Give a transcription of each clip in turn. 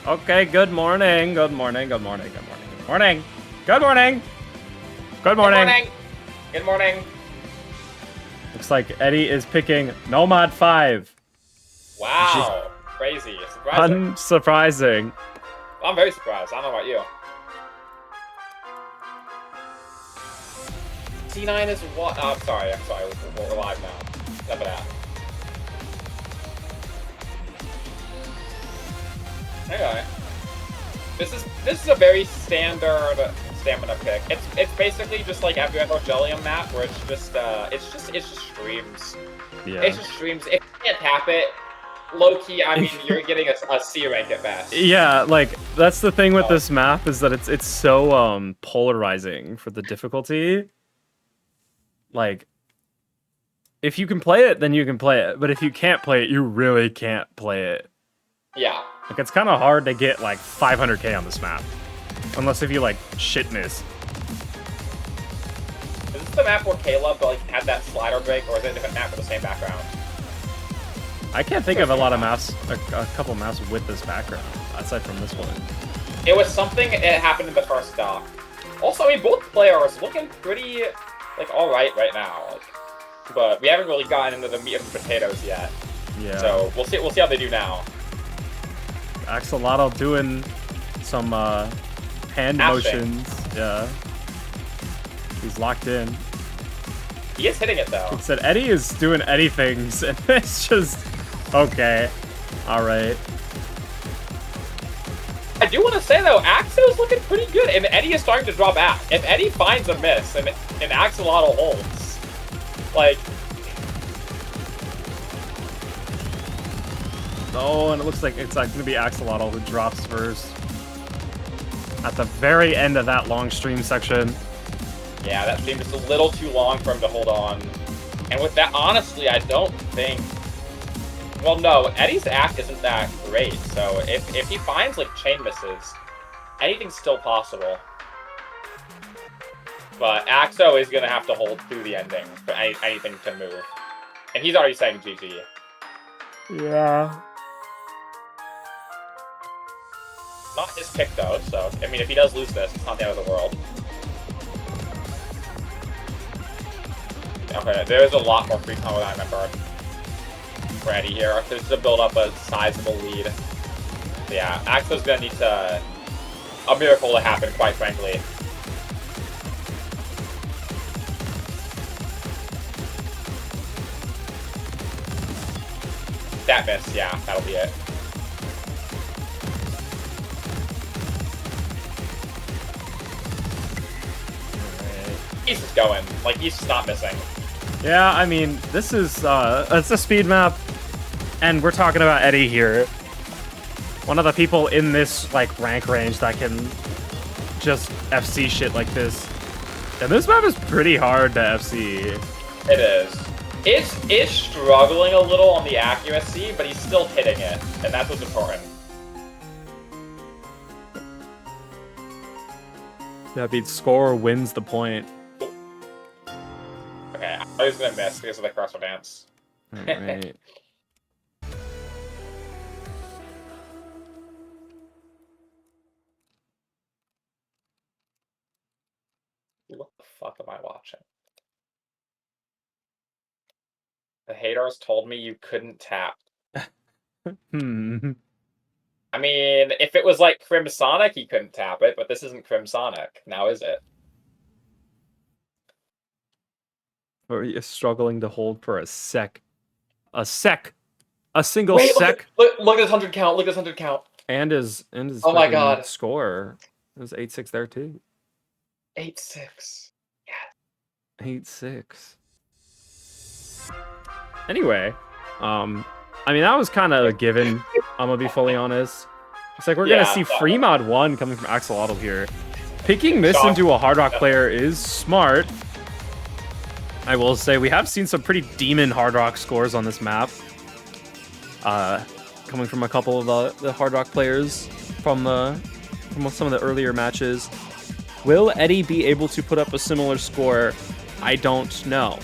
Okay, good morning. Good morning. Good morning. Good morning. Good morning. Good morning. Good morning. Good morning. Looks like Eddie is picking Nomad 5. Wow. Crazy. Surprising. Unsurprising. I'm very surprised. I don't know about you. C9 is what? I'm sorry. We're live now. Step it out. Anyway, this is a very standard stamina pick. It's basically just like every other Jellium map where it's just streams. Yeah. It's just streams. If you can't tap it, low key, I mean, you're getting a C rank at best. Yeah, like that's the thing with this map is that it's so polarizing for the difficulty. Like, if you can play it, then you can play it. But if you can't play it, you really can't play it. Yeah. Like, it's kind of hard to get, like, 500k on this map. Unless if you, like, shit miss. Is this the map where Caleb, like, had that slider break, or is it a different map with the same background? I can't think of a lot of maps, a couple maps with this background, aside from this one. It was something, it happened in the first dock. Also, I mean, both players looking pretty, like, alright right now. Like, but we haven't really gotten into the meat and potatoes yet. Yeah. So, we'll see how they do now. Axolotl doing some hand motions. Yeah. He's locked in. He is hitting it though. It said Eddie is doing Eddie things, and it's just okay. Alright. I do want to say though, Axo is looking pretty good, and Eddie is starting to draw back. If Eddie finds a miss and Axolotl holds, like. Oh, and it looks like it's going to be Axolotl who drops first. At the very end of that long stream section. Yeah, that stream is a little too long for him to hold on. And with that, honestly, I don't think... Well, no, Eddie's act isn't that great, so if he finds, like, chain misses, anything's still possible. But Axo is going to have to hold through the ending for anything to move. And he's already saying GG. Yeah. Not his pick, though, so, I mean, if he does lose this, it's not the end of the world. Okay, there's a lot more free time than I remember for Eddie here. There's to build up a sizable lead. So yeah, Axo's gonna need a miracle to happen, quite frankly. That miss, yeah, that'll be it. He's just going. Like, he's just not missing. Yeah, I mean, this is, it's a speed map, and we're talking about Eddy here. One of the people in this, like, rank range that can just FC shit like this. And this map is pretty hard to FC. It is. Is struggling a little on the accuracy, but he's still hitting it, and that's what's important. That means score wins the point. Okay, I thought he was gonna miss because of the crossbow dance. Alright. What the fuck am I watching? The haters told me you couldn't tap. I mean, if it was like Crimsonic, he couldn't tap it, but this isn't Crimsonic. Now is it? Or are you struggling to hold for a sec? A sec! A single Wait, sec! Look at his 100 count. Look at his 100 count. And his Oh my god. Score. It was 8-6 there too. 8-6. Yeah. 8-6. Anyway, I mean, that was kind of a given, I'm gonna be fully honest. It's like we're gonna see free mod 1 coming from Axolotl here. Picking this into a Hard Rock player is smart. I will say we have seen some pretty demon Hard Rock scores on this map. Coming from a couple of the Hard Rock players from some of the earlier matches. Will Eddy be able to put up a similar score? I don't know.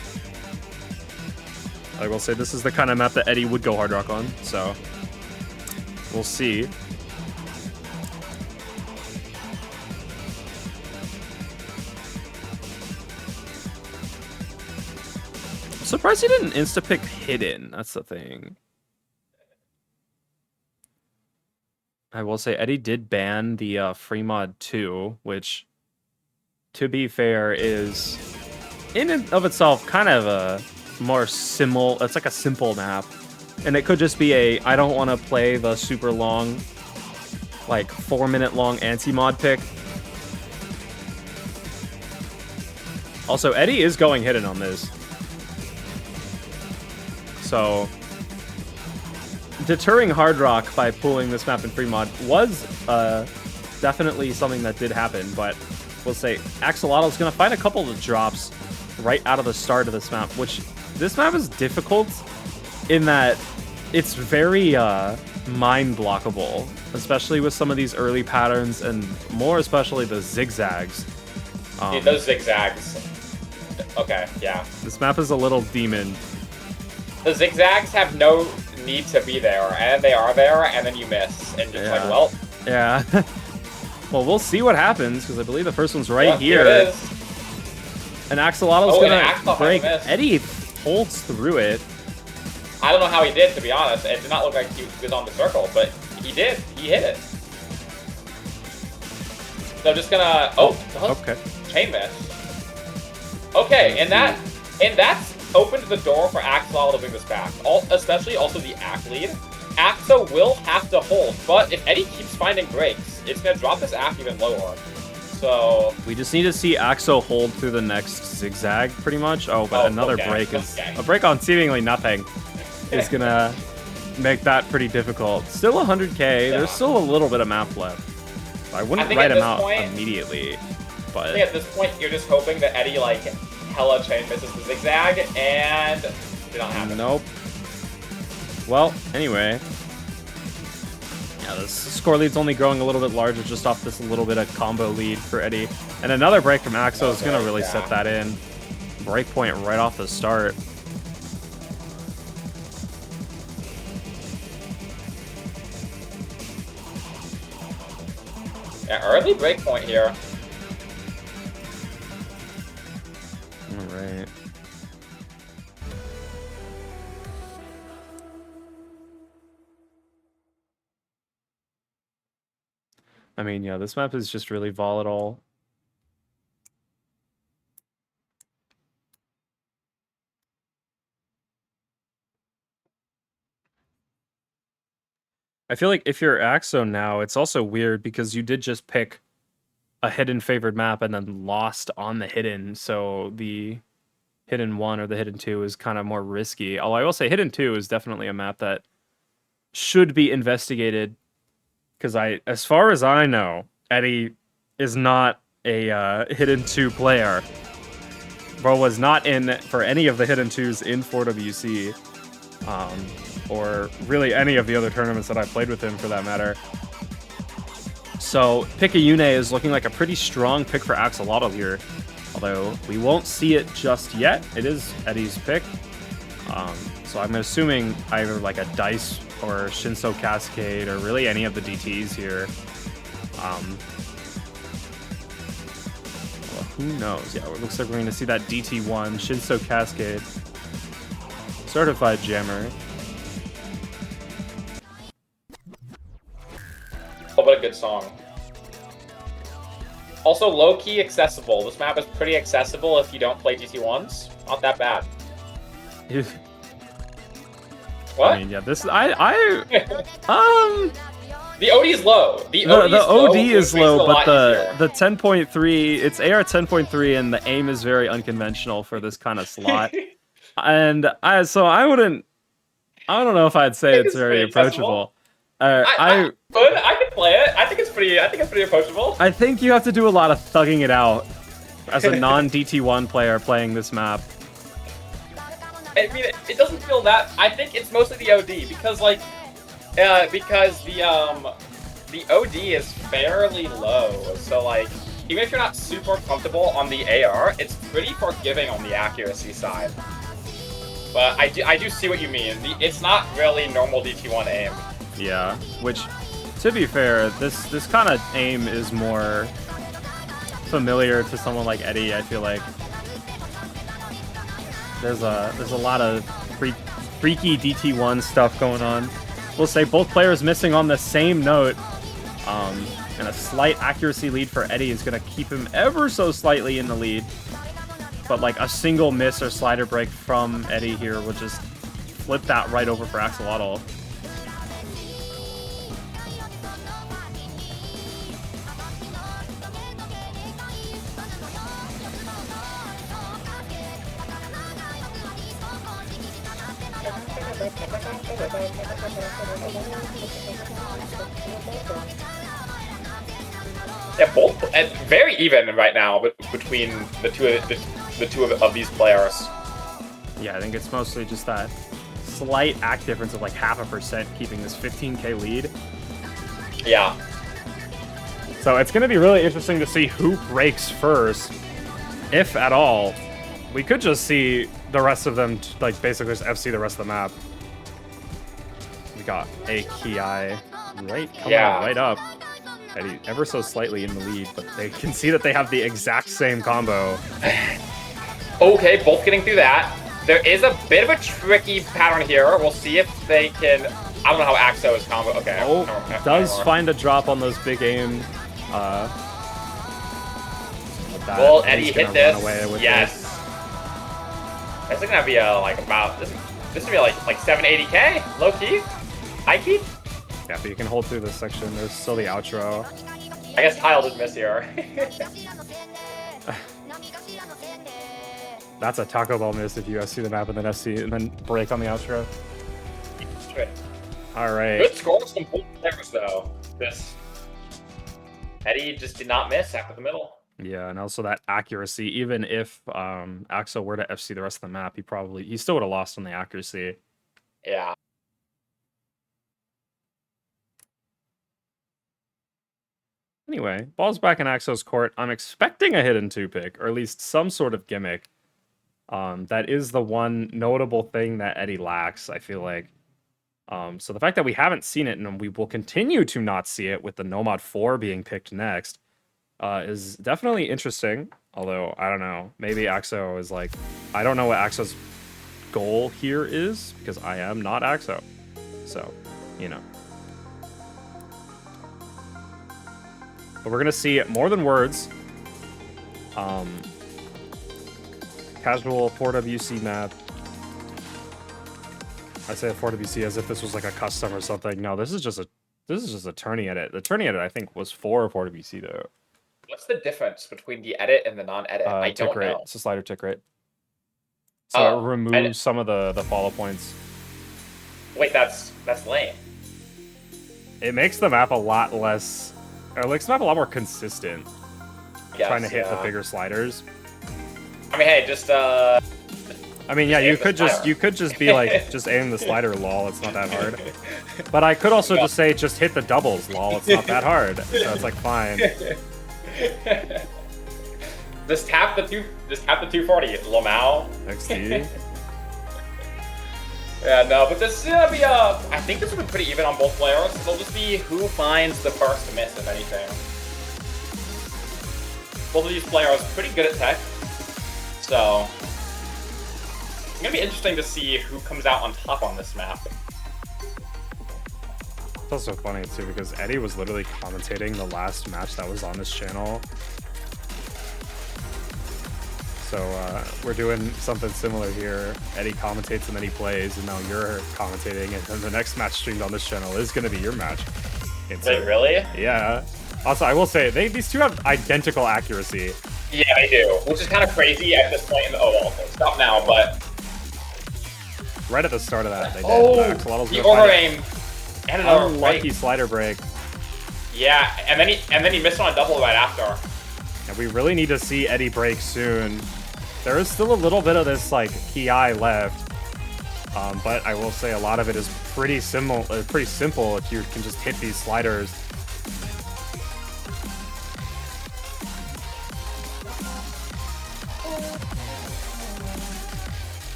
I will say this is the kind of map that Eddy would go Hard Rock on, so we'll see. I'm surprised he didn't insta-pick Hidden, that's the thing. I will say Eddy did ban the free mod 2, which, to be fair, is in and of itself kind of a more simple. It's like a simple map, and it could just be a I don't want to play the super long, like 4-minute long anti-mod pick. Also, Eddy is going Hidden on this, so deterring Hard Rock by pulling this map in free mod was definitely something that did happen, but we'll say Axolotl is going to find a couple of drops right out of the start of this map, which this map is difficult in that it's very mind blockable, especially with some of these early patterns and more especially the zigzags. Yeah, those zigzags. Okay, yeah. This map is a little demon. The zigzags have no need to be there, and they are there, and then you miss, and you're like, well. Yeah. Well, we'll see what happens, because I believe the first one's right here. Here it is. And Axolotl's gonna break. Eddy holds through it. I don't know how he did, to be honest. It did not look like he was on the circle, but he did. He hit it. So I'm just gonna. Okay. Chain miss. Okay, and that's opened the door for Axolotl to bring this back. Especially also the Ack lead. Axo will have to hold, but if Eddy keeps finding breaks, it's gonna drop this Ack even lower. So we just need to see Axo hold through the next zigzag, pretty much. Oh, but another break is a break on seemingly nothing is gonna make that pretty difficult. Still 100k. Yeah. There's still a little bit of map left. I wouldn't write him out immediately, but I think at this point you're just hoping that Eddy like hella chain misses the zigzag and did not happen. Nope. Well, anyway. Yeah, the score lead's only growing a little bit larger just off this little bit of combo lead for Eddy. And another break from Axo is going to really set that in. Breakpoint right off the start. Yeah, early breakpoint here. All right. I mean, yeah, this map is just really volatile. I feel like if you're Axo now, it's also weird because you did just pick a hidden favored map and then lost on the hidden, so the hidden 1 or the hidden 2 is kind of more risky. Although I will say hidden 2 is definitely a map that should be investigated, because as far as I know, Eddy is not a hidden 2 player. Bro was not in for any of the hidden 2s in 4WC, or really any of the other tournaments that I played with him for that matter. So Picayune is looking like a pretty strong pick for Axolotl here, although we won't see it just yet. It is Eddy's pick, so I'm assuming either like a Dice or Shinso Cascade or really any of the DTs here. Well, who knows? Yeah, it looks like we're going to see that DT1 Shinso Cascade, certified jammer. What a good song. Also, low-key accessible. This map is pretty accessible if you don't play GT1s. Not that bad. What? I mean, yeah, this the OD is low. The OD is low, but easier. the 10.3, it's AR 10.3, and the aim is very unconventional for this kind of slot. And I don't know if I'd say it's very approachable. I could play it. I think it's pretty approachable. I think you have to do a lot of thugging it out as a non-DT1 player playing this map. I mean, it doesn't feel that. I think it's mostly the OD because the OD is fairly low. So like, even if you're not super comfortable on the AR, it's pretty forgiving on the accuracy side. But I do see what you mean. It's not really normal DT1 aim. Yeah, which, to be fair, this kind of aim is more familiar to someone like Eddy. I feel like there's a lot of freaky DT1 stuff going on. We'll say both players missing on the same note, and a slight accuracy lead for Eddy is going to keep him ever so slightly in the lead. But like a single miss or slider break from Eddy here will just flip that right over for Axolotl. Yeah, both very even right now between the two of these players. Yeah, I think it's mostly just that slight act difference of like 0.5% keeping this 15k lead. Yeah. So it's going to be really interesting to see who breaks first, if at all. We could just see the rest of them like basically just FC the rest of the map. We got a Ki right up. Eddy ever so slightly in the lead, but they can see that they have the exact same combo. Okay, both getting through that. There is a bit of a tricky pattern here. We'll see if they can. I don't know how Axo is combo. Okay. Oh, does find a drop on those big aim. Will Eddy hit this? Yes. This. This is gonna be like about this is gonna be like 780k, low key, high key. Yeah, but you can hold through this section. There's still the outro. I guess Tile did miss here. That's a Taco Bell miss if you see the map and then FC and then break on the outro. Right. All right. Good scores from both players though. This Eddy just did not miss after the middle. Yeah, and also that accuracy. Even if Axo were to FC the rest of the map, he still would have lost on the accuracy. Yeah. Anyway, ball's back in Axo's court. I'm expecting a hidden 2 pick, or at least some sort of gimmick. That is the one notable thing that Eddy lacks, I feel like. So the fact that we haven't seen it, and we will continue to not see it with the Nomad 4 being picked next, is definitely interesting. Although, I don't know. Maybe Axo is like... I don't know what Axo's goal here is, because I am not Axo. So, you know. But we're going to see more than words. Casual 4WC map. I say 4WC as if this was like a custom or something. No, this is just a tourney edit. The tourney edit I think was for 4WC though. What's the difference between the edit and the non-edit? I Tick don't rate. know. It's a slider tick rate. So it Oh, removes some of the follow points. wait, that's lame. It makes the map a lot less, or it makes the map a lot more consistent. Yes, Trying to hit the bigger sliders. I mean, hey, just I mean, yeah, just you could just be like, just aim the slider, lol. It's not that hard. But I could also just say, just hit the doubles, lol. It's not that hard. So it's like fine. Just tap the 240, Lamau. XD. Yeah, no, but this is gonna be I think this will be pretty even on both players. It'll just be who finds the first miss, if anything. Both of these players are pretty good at tech, so it's gonna be interesting to see who comes out on top on this map. It's also funny too because Eddie was literally commentating the last match that was on this channel. So we're doing something similar here. Eddie commentates and then he plays, and now you're commentating, and then the next match streamed on this channel is going to be your match. Wait, really? Yeah. Also, I will say, these two have identical accuracy. Yeah, they do, which is kind of crazy at this point in the... Oh, well, stop now, but... Right at the start of that, they did. Oh, Axolotl's the over aim. And another unlucky slider break. Yeah, and then he missed on a double right after. And we really need to see Eddie break soon. There is still a little bit of this like ki left, but I will say a lot of it is pretty simple if you can just hit these sliders.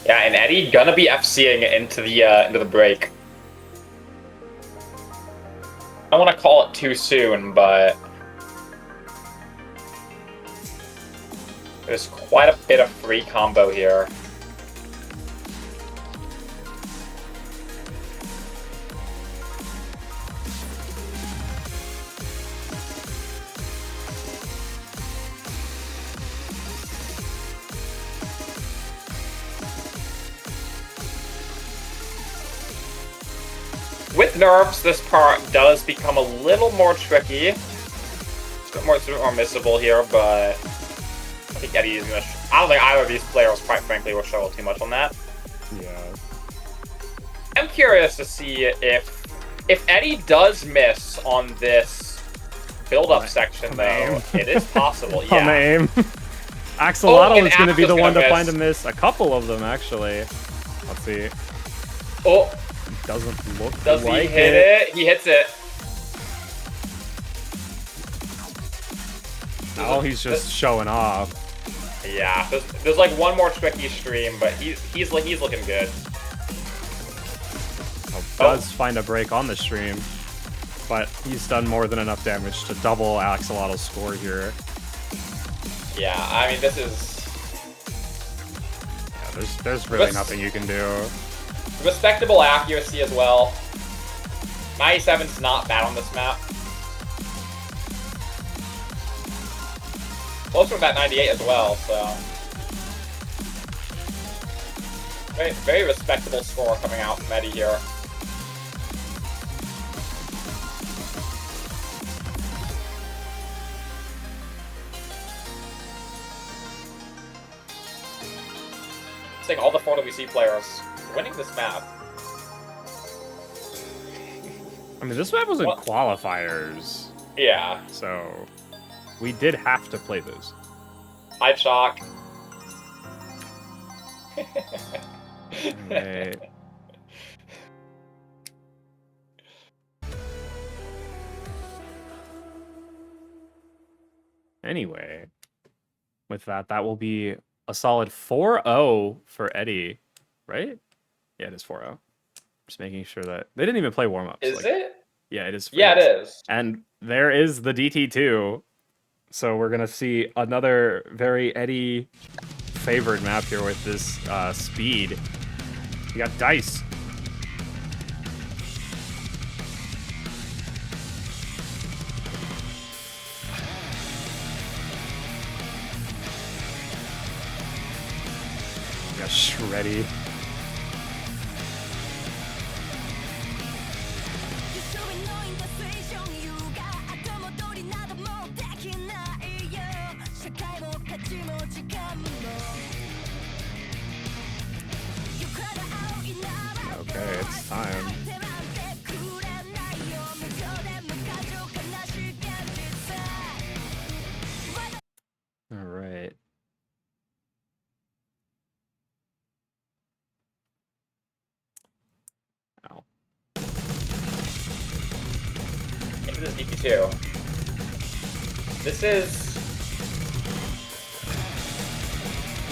Yeah, and Eddie gonna be FCing into the break. I don't want to call it too soon, but there's quite a bit of free combo here. With nerfs, this part does become a little more tricky. It's a bit more missable here, but I think Eddie is gonna. I don't think either of these players, quite frankly, will struggle too much on that. Yeah. I'm curious to see if Eddie does miss on this build-up section, though. It is possible. Yeah. On the aim. Axolotl is going to be the one to miss. find a miss. A couple of them, actually. Let's see. Oh. Doesn't look Does like he hit it? He hits it. Now he's just showing off. Yeah, there's like one more tricky stream, but he's looking good. Does find a break on the stream, but he's done more than enough damage to double Axolotl's score here. Yeah, I mean this is. Yeah, there's really nothing you can do. Respectable accuracy as well. 97's not bad on this map. Close to about 98 as well, so. Very, very respectable score coming out from Eddie here. It's like all the 4WC players winning this map. I mean, this map was in qualifiers. Yeah. So, we did have to play this. Hi, Chalk. Right. Anyway, with that will be a solid 4-0 for Eddie, right? Yeah, it is 4-0. Just making sure that they didn't even play warm-ups. Is it? Yeah, it is. Yeah, it is. And there is the DT2. So we're going to see another very Eddie favored map here with this speed. You got Dice. You got shreddy. Okay, it's time. All right. Ow. Into this DP2. This is...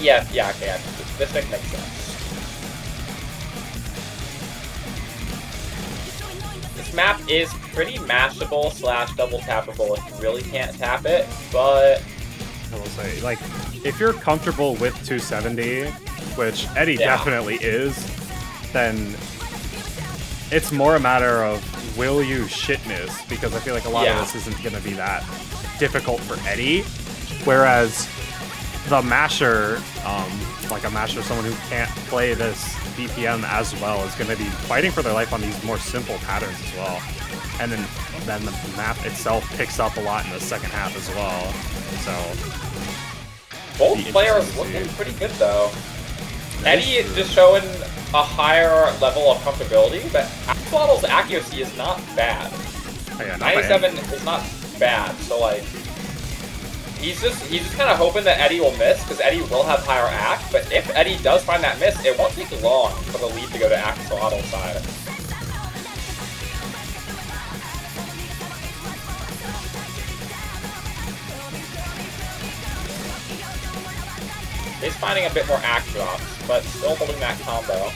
Yeah, okay, this makes sense. This map is pretty mashable / double tappable if you really can't tap it, but... I will say, like, if you're comfortable with 270, which Eddy definitely is, then it's more a matter of will you shit miss, because I feel like a lot of this isn't going to be that difficult for Eddy, whereas the masher, like a masher, someone who can't play this DPM as well, is going to be fighting for their life on these more simple patterns as well. And then the map itself picks up a lot in the second half as well. So both players looking pretty good though. Eddy is just showing a higher level of comfortability, but Axolotl's accuracy is not bad. Oh, yeah, 97 is not bad, so like he's just kind of hoping that Eddy will miss, because Eddy will have higher AC, but if Eddy does find that miss, it won't take long for the lead to go to Axolotl's side. He's finding a bit more axe drops, but still holding that combo.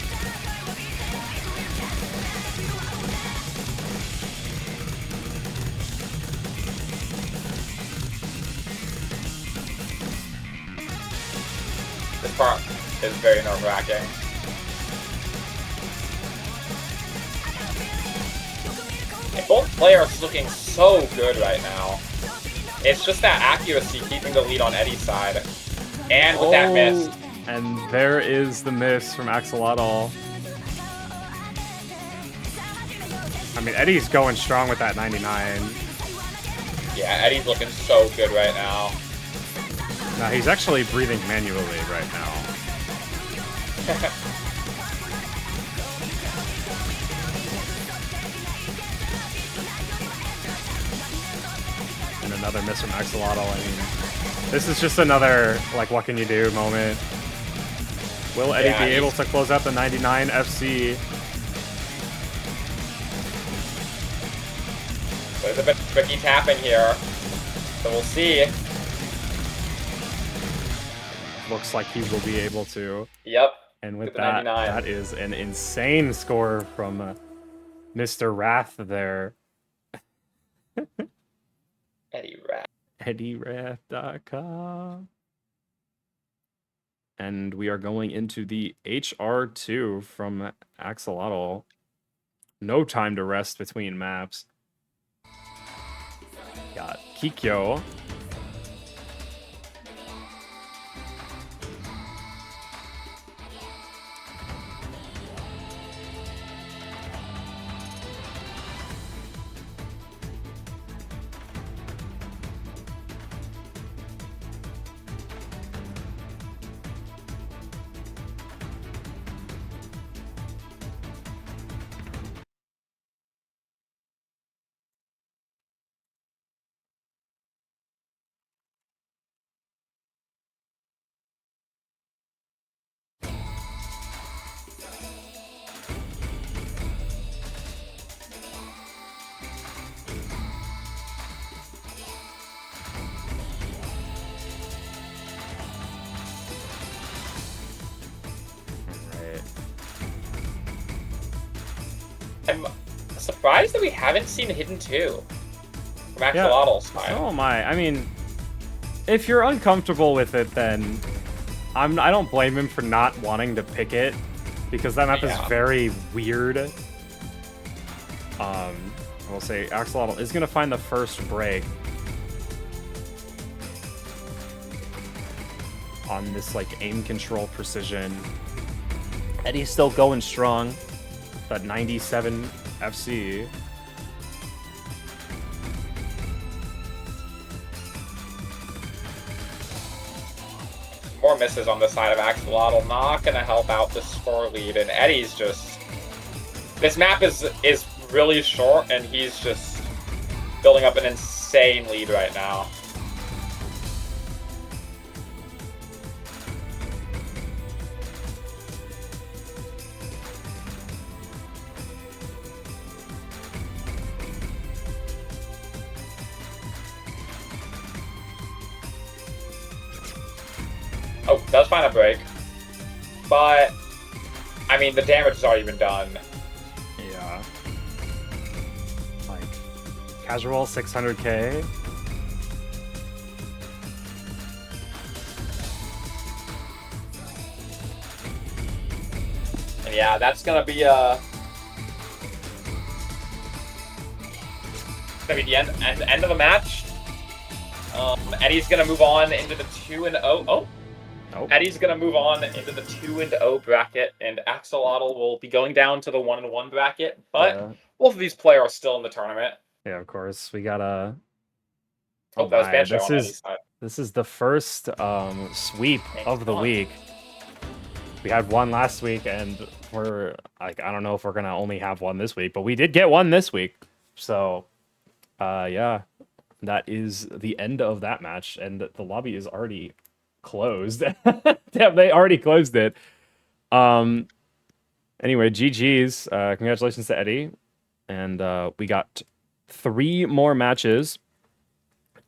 This part is very nerve-wracking. And both players looking so good right now. It's just that accuracy keeping the lead on Eddy's side. And with that miss. And there is the miss from Axolotl. I mean, Eddy's going strong with that 99. Yeah, Eddy's looking so good right now. Now, he's actually breathing manually right now. And another miss from Axolotl. I mean, this is just another, like, what can you do moment. Will Eddy be able to close out the 99 FC? There's a bit of tricky tapping here, so we'll see. Looks like he will be able to. Yep. And with that, that is an insane score from Mr. Wrath there. Eddy Wrath. EddyWrath.com. And we are going into the HR2 from Axolotl. No time to rest between maps. Got Kikyo. I'm surprised that we haven't seen Hidden 2 from Axolotl's side. So am I. I mean, if you're uncomfortable with it, then I don't blame him for not wanting to pick it, because that map is very weird. I will say Axolotl is going to find the first break on this like aim control precision Eddie's still going strong. That 97 FC. More misses on the side of Axolotl, not gonna help out the score lead, and Eddie's just... This map is really short, and he's just building up an insane lead right now. Oh, does find a break. But, I mean, the damage has already been done. Yeah. Like, casual 600k. And yeah, that's gonna be the end of the match. Eddie's gonna move on into the 2-0. Oh. Nope. Eddie's gonna move on into the 2-0 bracket, and Axolotl will be going down to the 1-1 bracket. But both of these players are still in the tournament. Yeah, of course. We got a. Oh, that was Bancho on Eddie's side. This is the first sweep of the week. We had one last week, and we're like, I don't know if we're gonna only have one this week, but we did get one this week. So, yeah, that is the end of that match, and the lobby is already closed. Damn, they already closed it. Anyway, GG's. Congratulations to Eddie. And we got 3 more matches,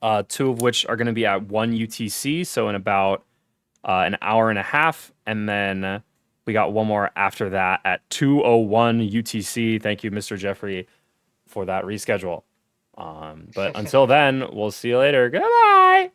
2 of which are going to be at 1 UTC, so in about an hour and a half. And then we got one more after that at 2:01 UTC. Thank you, Mr. Jeffrey, for that reschedule. But until then, we'll see you later. Goodbye!